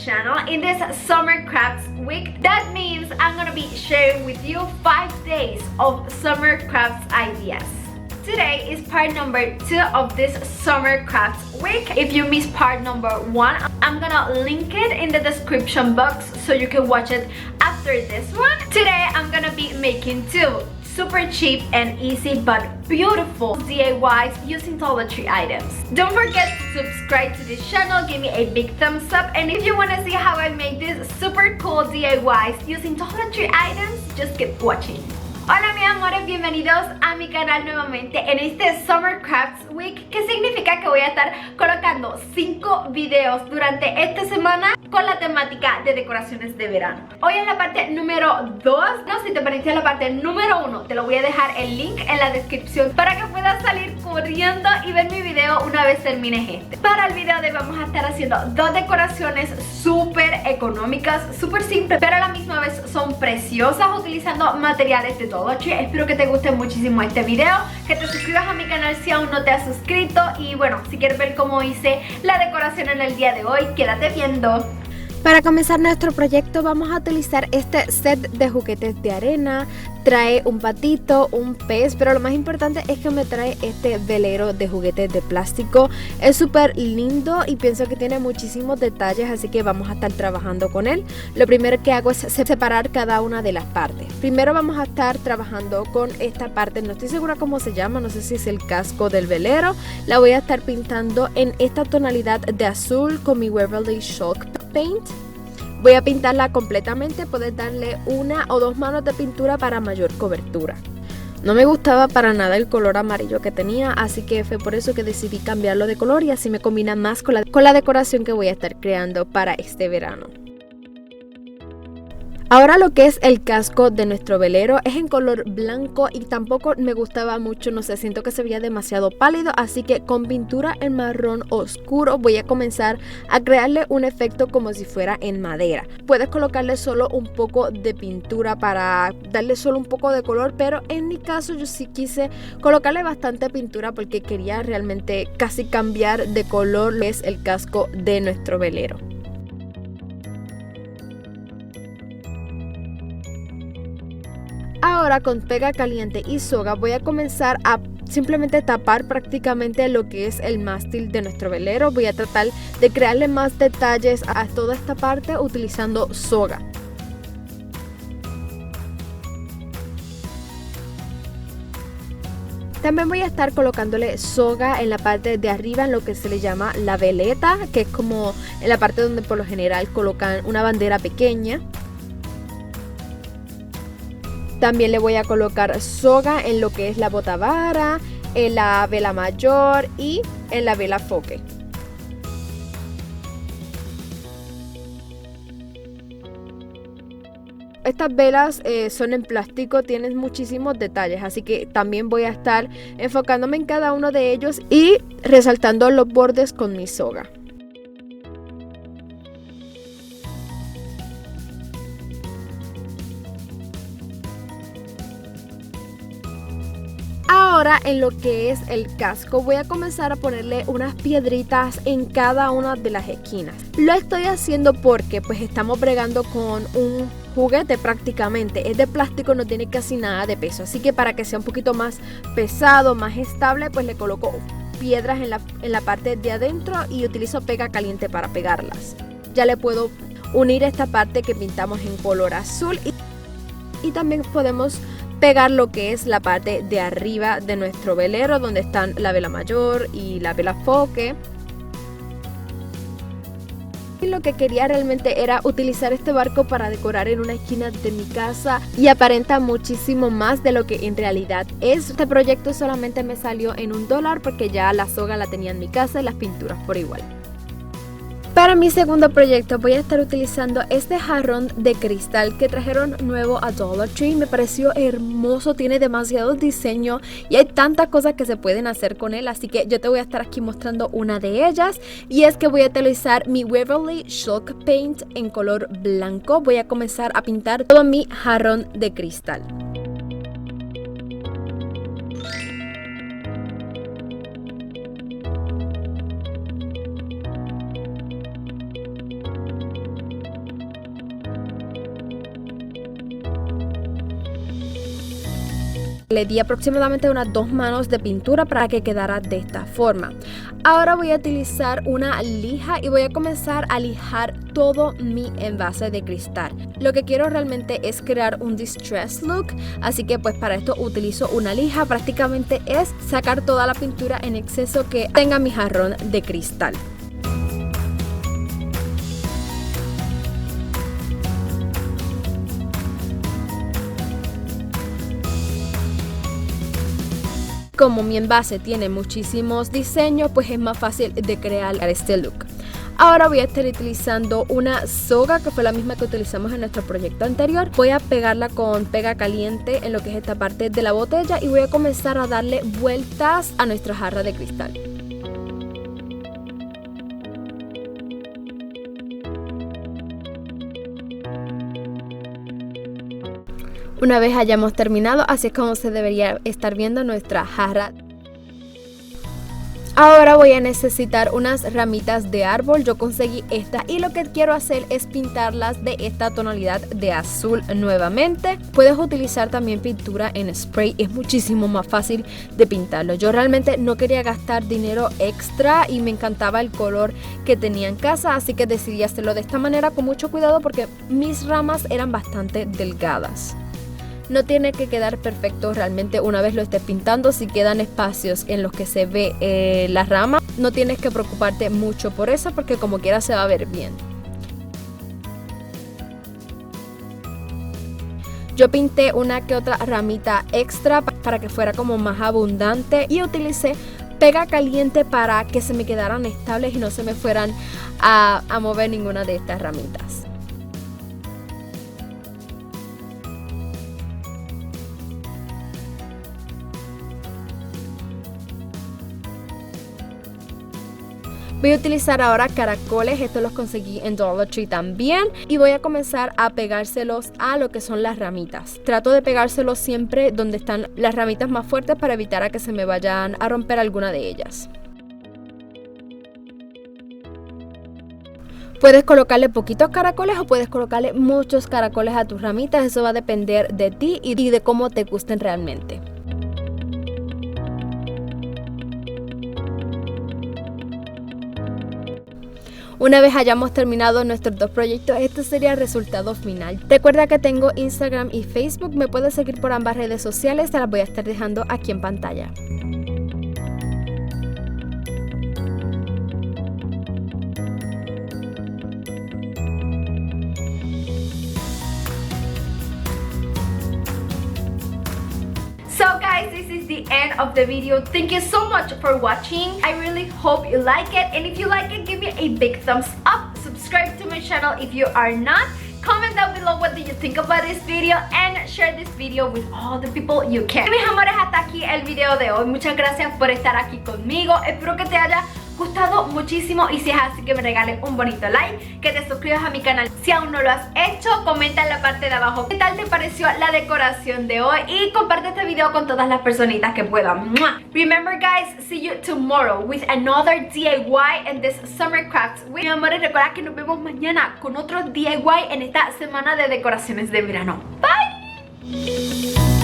channel in this Summer Crafts week. That means I'm gonna be sharing with you 5 days of Summer Crafts ideas. Today is part number 2 of this Summer Crafts week. If you missed part number 1, I'm gonna link it in the description box so you can watch it after this one. Today I'm gonna be making 2 super cheap and easy but beautiful DIYs using Dollar Tree items. Don't forget to subscribe to this channel, give me a big thumbs up, and if you want to see how I make these super cool DIYs using Dollar Tree items, just keep watching. Hola mis amores, bienvenidos a mi canal nuevamente en este Summer Crafts Week, que significa que voy a estar colocando 5 videos durante esta semana con la temática de decoraciones de verano. Hoy en la parte número 2, no, si te perdiste la parte número 1, te lo voy a dejar el link en la descripción para que puedas salir corriendo y ver mi video una vez termines este. Para el video de hoy vamos a estar haciendo 2 decoraciones súper económicas, súper simples, pero a la misma vez son preciosas utilizando materiales de Dollar Tree. Espero que te guste muchísimo este video, que te suscribas a mi canal si aún no te has suscrito y bueno, si quieres ver cómo hice la decoración en el día de hoy, quédate viendo. Para comenzar nuestro proyecto vamos a utilizar este set de juguetes de arena. Trae un patito, un pez, pero lo más importante es que me trae este velero de juguetes de plástico. Es súper lindo y pienso que tiene muchísimos detalles, así que vamos a estar trabajando con él. Lo primero que hago es separar cada una de las partes. Primero vamos a estar trabajando con esta parte, no estoy segura cómo se llama, no sé si es el casco del velero. La voy a estar pintando en esta tonalidad de azul con mi Waverly Chalk Paint. Voy a pintarla completamente, puedes darle 1 o 2 manos de pintura para mayor cobertura. No me gustaba para nada el color amarillo que tenía, así que fue por eso que decidí cambiarlo de color y así me combina más con la decoración que voy a estar creando para este verano. Ahora lo que es el casco de nuestro velero es en color blanco y tampoco me gustaba mucho, no sé, siento que se veía demasiado pálido, así que con pintura en marrón oscuro voy a comenzar a crearle un efecto como si fuera en madera. Puedes colocarle solo un poco de pintura para darle solo un poco de color, pero en mi caso yo sí quise colocarle bastante pintura porque quería realmente casi cambiar de color lo que es el casco de nuestro velero. Ahora con pega caliente y soga voy a comenzar a simplemente tapar prácticamente lo que es el mástil de nuestro velero. Voy a tratar de crearle más detalles a toda esta parte utilizando soga. También voy a estar colocándole soga en la parte de arriba en lo que se le llama la veleta, que es como en la parte donde por lo general colocan una bandera pequeña. También le voy a colocar soga en lo que es la botavara, en la vela mayor y en la vela foque. Estas velas son en plástico, tienen muchísimos detalles, así que también voy a estar enfocándome en cada uno de ellos y resaltando los bordes con mi soga. Ahora en lo que es el casco voy a comenzar a ponerle unas piedritas en cada una de las esquinas. Lo estoy haciendo porque pues estamos bregando con un juguete prácticamente, es de plástico, no tiene casi nada de peso, así que para que sea un poquito más pesado, más estable, pues le coloco piedras en la parte de adentro y utilizo pega caliente para pegarlas. Ya le puedo unir esta parte que pintamos en color azul y también podemos pegar lo que es la parte de arriba de nuestro velero donde están la vela mayor y la vela foque. Y lo que quería realmente era utilizar este barco para decorar en una esquina de mi casa y aparenta muchísimo más de lo que en realidad es. Este proyecto solamente me salió en $1 porque ya la soga la tenía en mi casa y las pinturas por igual. Para mi segundo proyecto voy a estar utilizando este jarrón de cristal que trajeron nuevo a Dollar Tree. Me pareció hermoso, tiene demasiado diseño y hay tantas cosas que se pueden hacer con él, así que yo te voy a estar aquí mostrando una de ellas y es que voy a utilizar mi Waverly Chalk Paint en color blanco. Voy a comenzar a pintar todo mi jarrón de cristal. Le di aproximadamente unas 2 manos de pintura para que quedara de esta forma. Ahora voy a utilizar una lija y voy a comenzar a lijar todo mi envase de cristal. Lo que quiero realmente es crear un distress look, así que pues para esto utilizo una lija. Prácticamente es sacar toda la pintura en exceso que tenga mi jarrón de cristal. Como mi envase tiene muchísimos diseños, pues es más fácil de crear este look. Ahora voy a estar utilizando una soga que fue la misma que utilizamos en nuestro proyecto anterior. Voy a pegarla con pega caliente en lo que es esta parte de la botella y voy a comenzar a darle vueltas a nuestra jarra de cristal. Una vez hayamos terminado, así es como se debería estar viendo nuestra jarra. Ahora voy a necesitar unas ramitas de árbol. Yo conseguí estas y lo que quiero hacer es pintarlas de esta tonalidad de azul nuevamente. Puedes utilizar también pintura en spray, es muchísimo más fácil de pintarlo. Yo realmente no quería gastar dinero extra y me encantaba el color que tenía en casa, así que decidí hacerlo de esta manera con mucho cuidado porque mis ramas eran bastante delgadas. No tiene que quedar perfecto realmente una vez lo estés pintando. Si quedan espacios en los que se ve la rama, no tienes que preocuparte mucho por eso porque como quiera se va a ver bien. Yo pinté una que otra ramita extra para que fuera como más abundante y utilicé pega caliente para que se me quedaran estables y no se me fueran a mover ninguna de estas ramitas. Voy a utilizar ahora caracoles, estos los conseguí en Dollar Tree también y voy a comenzar a pegárselos a lo que son las ramitas. Trato de pegárselos siempre donde están las ramitas más fuertes para evitar a que se me vayan a romper alguna de ellas. Puedes colocarle poquitos caracoles o puedes colocarle muchos caracoles a tus ramitas, eso va a depender de ti y de cómo te gusten realmente. Una vez hayamos terminado nuestros dos proyectos, este sería el resultado final. Recuerda que tengo Instagram y Facebook, me puedes seguir por ambas redes sociales, te las voy a estar dejando aquí en pantalla. So guys, this is the end of the video. Thank you so much for watching. I really hope you like it, and if you like it, give me a big thumbs up. Subscribe to my channel if you are not. Comment down below what do you think about this video and share this video with all the people you can. Mis amores, hasta aquí el video de hoy. Muchas gracias por estar aquí conmigo. Espero que te haya gustado muchísimo y si es así que me regales un bonito like, que te suscribas a mi canal si aún no lo has hecho, comenta en la parte de abajo qué tal te pareció la decoración de hoy y comparte este video con todas las personitas que puedan. Remember guys, see you tomorrow with another DIY in this summer crafts week. Mi amores, recuerda que nos vemos mañana con otro DIY en esta semana de decoraciones de verano. Bye.